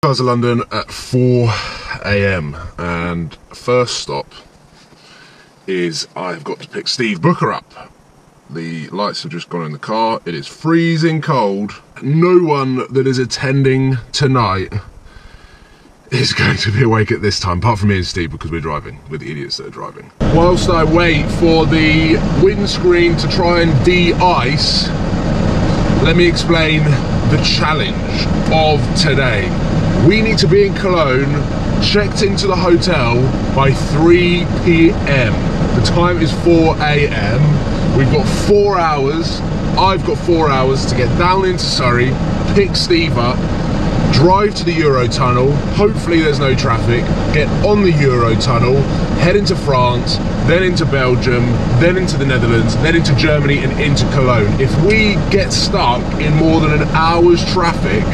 Cars of London at 4 AM and first stop is I've got to pick Steve Booker up. The lights have just gone in the car. It is freezing cold. No one that is attending tonight is going to be awake at this time, apart from me and Steve, because we're driving. We're the idiots that are driving. Whilst I wait for the windscreen to try and de-ice, let me explain the challenge of today. We need to be in Cologne, checked into the hotel by 3 PM. The time is 4 AM. We've got 4 hours. I've got 4 hours to get down into Surrey, pick Steve up, drive to the Eurotunnel, hopefully there's no traffic, get on the Eurotunnel, head into France, then into Belgium, then into the Netherlands, then into Germany and into Cologne. If we get stuck in more than an hour's traffic,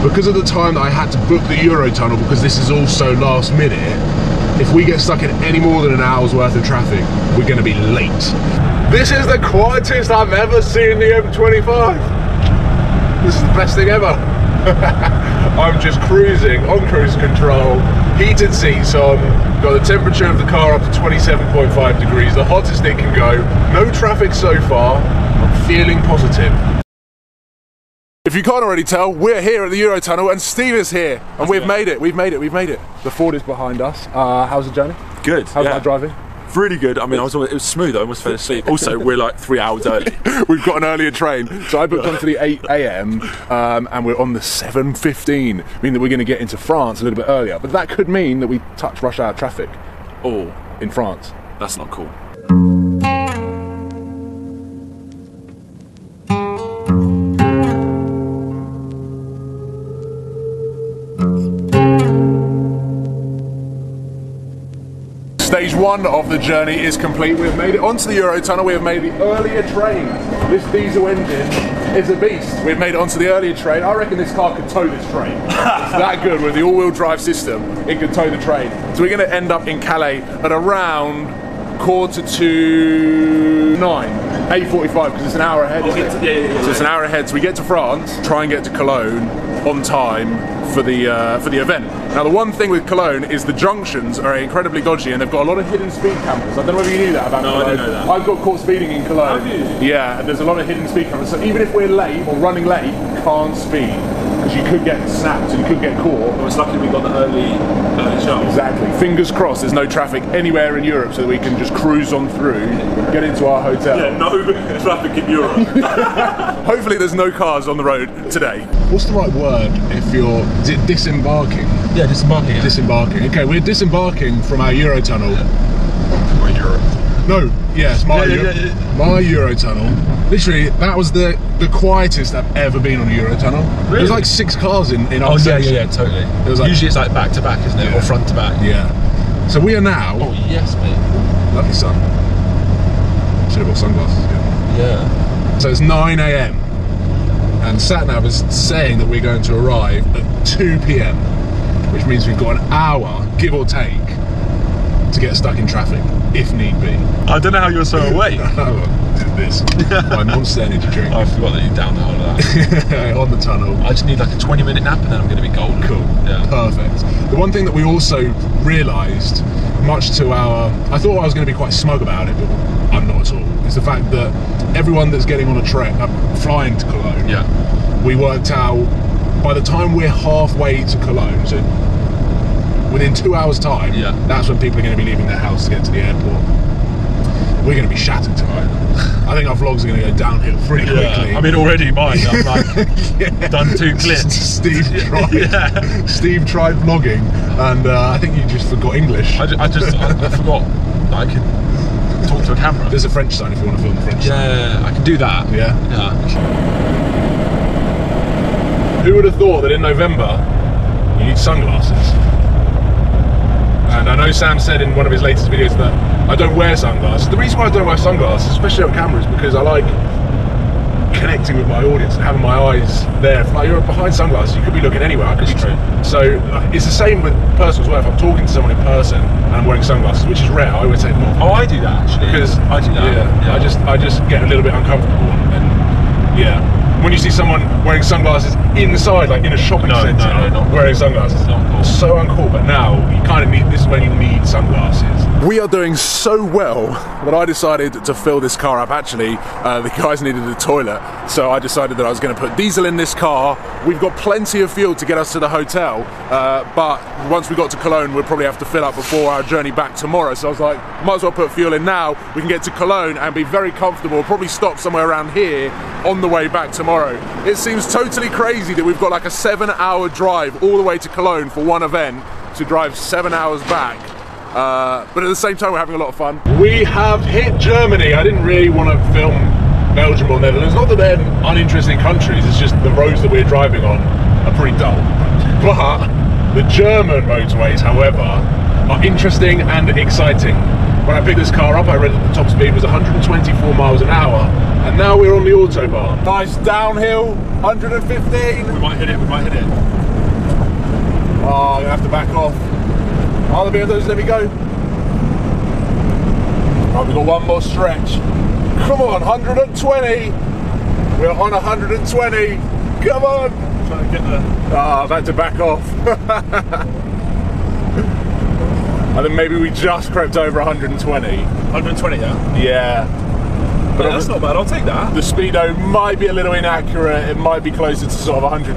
because of the time that I had to book the Eurotunnel, because this is also last minute, if we get stuck in any more than an hour's worth of traffic, we're going to be late. This is the quietest I've ever seen the M25. This is the best thing ever. I'm just cruising on cruise control, heated seats on, got the temperature of the car up to 27.5 degrees, the hottest it can go, no traffic so far, I'm feeling positive. If you can't already tell, we're here at the Eurotunnel and Steve is here, and we've made it. The Ford is behind us. How's the journey? Good. How's that driving? Really good. I mean, it was smooth. I almost fell asleep. Also, we're like 3 hours early. We've got an earlier train, so I booked onto the 8 AM, and we're on the 7:15, meaning that we're going to get into France a little bit earlier. But that could mean that we touch rush hour traffic. Oh, in France. That's not cool. Stage 1 of the journey is complete. We've made it onto the Eurotunnel. We have made the earlier train. This diesel engine is a beast. We've made it onto the earlier train. I reckon this car could tow this train. It's that good with the all-wheel drive system. It could tow the train. So we're going to end up in Calais at around 8:45, 8:45, because it's an hour ahead. Isn't it? Yeah. So it's an hour ahead. So we get to France, try and get to Cologne on time for the event. Now the one thing with Cologne is the junctions are incredibly dodgy and they've got a lot of hidden speed cameras. I don't know whether you knew that about Cologne. No, I didn't know that. I've got caught speeding in Cologne. Have you? Yeah, and there's a lot of hidden speed cameras. So even if we're late or running late, you can't speed because you could get snapped and you could get caught. Well, it's lucky we got the early shot. Exactly. Fingers crossed there's no traffic anywhere in Europe so that we can just cruise on through, get into our hotel. Yeah, no traffic in Europe. Hopefully there's no cars on the road today. What's the right word if you're disembarking? Yeah, disembarking. Yeah. Disembarking. Okay, we're disembarking from our Eurotunnel. My Europe. No, yes, my Eurotunnel. Literally, that was the quietest I've ever been on a Eurotunnel. Really? There's like 6 cars in our section. Yeah, totally. It was like, usually it's like back to back, isn't it? Yeah. Or front to back. Yeah. So we are now. Oh yes, mate. Lovely sun. Should have got sunglasses again. Yeah. So it's 9 AM, and SatNav is saying that we're going to arrive at 2 PM, which means we've got an hour, give or take, to get stuck in traffic, if need be. I don't know how you're so awake. Did this. My Monster Energy drink. I forgot that you down the whole of that. On the tunnel. I just need like a 20-minute nap and then I'm going to be golden. Cool. Yeah. Perfect. The one thing that we also realised, much to our... I thought I was going to be quite smug about it, but I'm not at all. It's the fact that everyone that's getting on a train, flying to Cologne, yeah, we worked out by the time we're halfway to Cologne, so within 2 hours' time, yeah, that's when people are going to be leaving their house to get to the airport. We're going to be shattered tonight. I think our vlogs are going to go downhill pretty quickly. I mean, already mine. I'm like done 2 clips. Steve tried vlogging, and I think you just forgot English. I forgot that I could talk to a camera. There's a French sign if you want to film the French sign. Yeah, I can do that. Yeah. Yeah. Who would have thought that in November you need sunglasses? And I know Sam said in one of his latest videos that I don't wear sunglasses. The reason why I don't wear sunglasses, especially on camera, is because I like connecting with my audience and having my eyes there. Like, you're behind sunglasses, you could be looking anywhere. So it's the same with personal as well. If I'm talking to someone in person and I'm wearing sunglasses, which is rare, I always take them off. Oh, I do that actually. Because I do that. Yeah. I just get a little bit uncomfortable and yeah. when you see someone wearing sunglasses inside, like in a shopping centre, not wearing sunglasses. Not cool. So uncool, but now you kind of need, this is when you need sunglasses. We are doing so well that I decided to fill this car up. Actually, the guys needed a toilet, so I decided that I was going to put diesel in this car. We've got plenty of fuel to get us to the hotel, but once we got to Cologne, we'll probably have to fill up before our journey back tomorrow. So I was like, might as well put fuel in now. We can get to Cologne and be very comfortable. We'll probably stop somewhere around here on the way back tomorrow. It seems totally crazy that we've got like a 7-hour drive all the way to Cologne for one event to drive 7 hours back. But at the same time, we're having a lot of fun. We have hit Germany. I didn't really want to film Belgium or Netherlands. Not that they're uninteresting countries, it's just the roads that we're driving on are pretty dull. But the German motorways, however, are interesting and exciting. When I picked this car up, I read that the top speed was 124 miles an hour, and now we're on the Autobahn. Nice downhill, 115. We might hit it, we might hit it. Oh, I'm gonna have to back off. Oh, the BMWs, there we go. Right, we've got one more stretch. Come on, 120. We're on 120. Come on. Trying to get there. Ah, I've had to back off. I think maybe we just crept over 120. 120, yeah? Yeah. But that's not bad, I'll take that. The speedo might be a little inaccurate. It might be closer to sort of 100,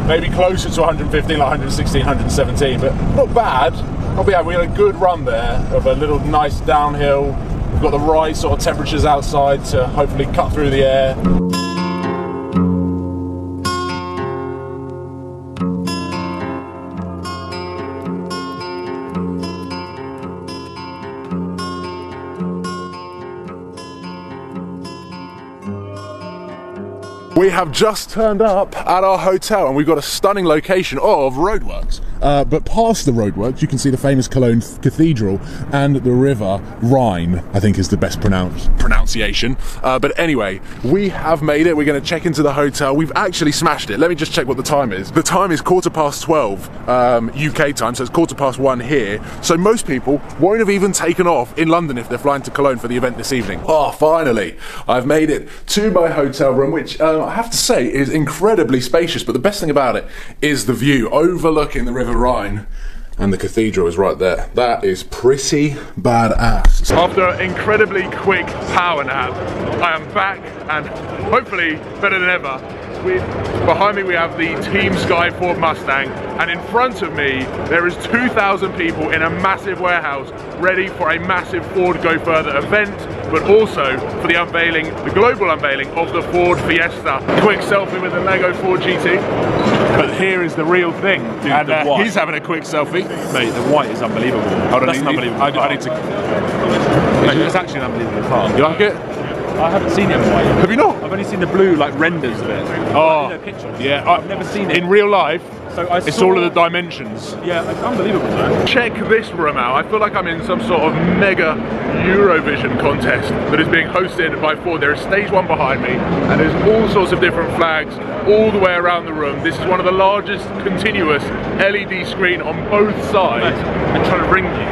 maybe closer to 115, like 116, 117, but not bad. Not bad. We had a good run there of a little nice downhill. We've got the right sort of temperatures outside to hopefully cut through the air. We have just turned up at our hotel and we've got a stunning location of roadworks. But past the roadworks, you can see the famous Cologne Cathedral and the river Rhine, I think is the best pronunciation. But anyway, we have made it. We're going to check into the hotel. We've actually smashed it. Let me just check what the time is. The time is 12:15 UK time, so it's 1:15 here. So most people won't have even taken off in London if they're flying to Cologne for the event this evening. Oh, finally, I've made it to my hotel room, which I have to say is incredibly spacious, but the best thing about it is the view overlooking the River Rhine, and the cathedral is right there. That is pretty badass. After an incredibly quick power nap, I am back and hopefully better than ever. Behind me we have the Team Sky Ford Mustang, and in front of me there is 2,000 people in a massive warehouse ready for a massive Ford Go Further event, but also for the unveiling, the global unveiling of the Ford Fiesta. Quick selfie with the Lego Ford GT. But here is the real thing. Dude, and he's having a quick selfie. Mate, the white is unbelievable. That's an unbelievable car. I need to... Mate, it's actually an unbelievable car. You like it? I haven't seen it in white. Have you not? I've only seen the blue, like, renders of it. Oh, pictures. Yeah. I've never seen it. In real life, so it's all of the dimensions. Yeah, it's unbelievable, man. Check this room out. I feel like I'm in some sort of mega Eurovision contest that is being hosted by Ford. There is stage one behind me, and there's all sorts of different flags all the way around the room. This is one of the largest continuous LED screen on both sides. I'm trying to ring you.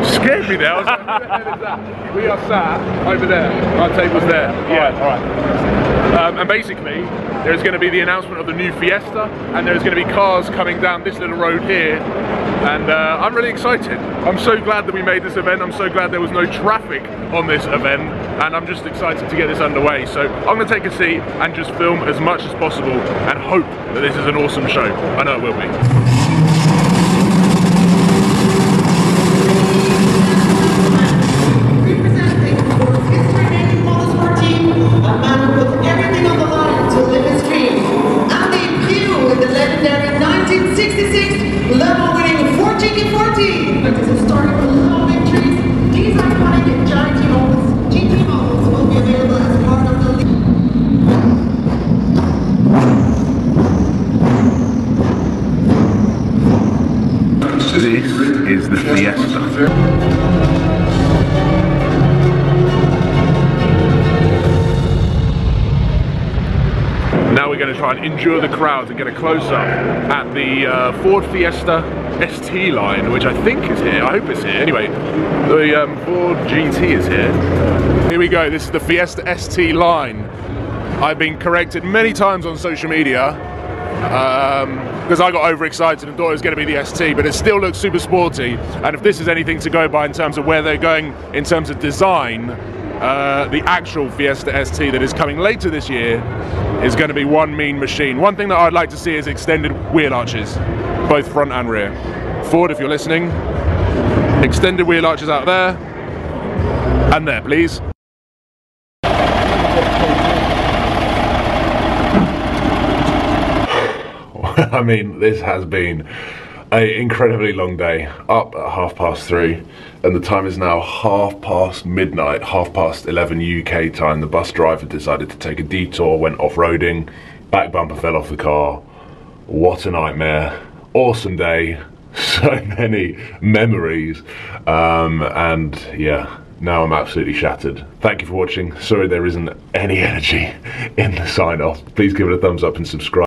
Scared me there. I was like, who the hell is that? We are sat over there. Our table's there. Yeah. All right. And basically, there's going to be the announcement of the new Fiesta, and there's going to be cars coming down this little road here. And I'm really excited. I'm so glad that we made this event. I'm so glad there was no traffic on this event, and I'm just excited to get this underway. So I'm going to take a seat and just film as much as possible and hope that this is an awesome show. I know it will be. This is the Fiesta. Now we're going to try and endure the crowds and get a close-up at the Ford Fiesta ST line, which I think is here. I hope it's here. Anyway, the Ford GT is here. Here we go. This is the Fiesta ST line. I've been corrected many times on social media because I got overexcited and thought it was going to be the ST, but it still looks super sporty. And if this is anything to go by in terms of where they're going in terms of design, the actual Fiesta ST that is coming later this year is going to be one mean machine. One thing that I'd like to see is extended wheel arches, both front and rear. Ford, if you're listening, extended wheel arches out there and there, please. I mean, this has been an incredibly long day, up at 3:30, and the time is now midnight, midnight, 11 UK time. The bus driver decided to take a detour, went off-roading, back bumper fell off the car. What a nightmare. Awesome day, so many memories, and yeah, now I'm absolutely shattered. Thank you for watching. Sorry there isn't any energy in the sign-off. Please give it a thumbs up and subscribe.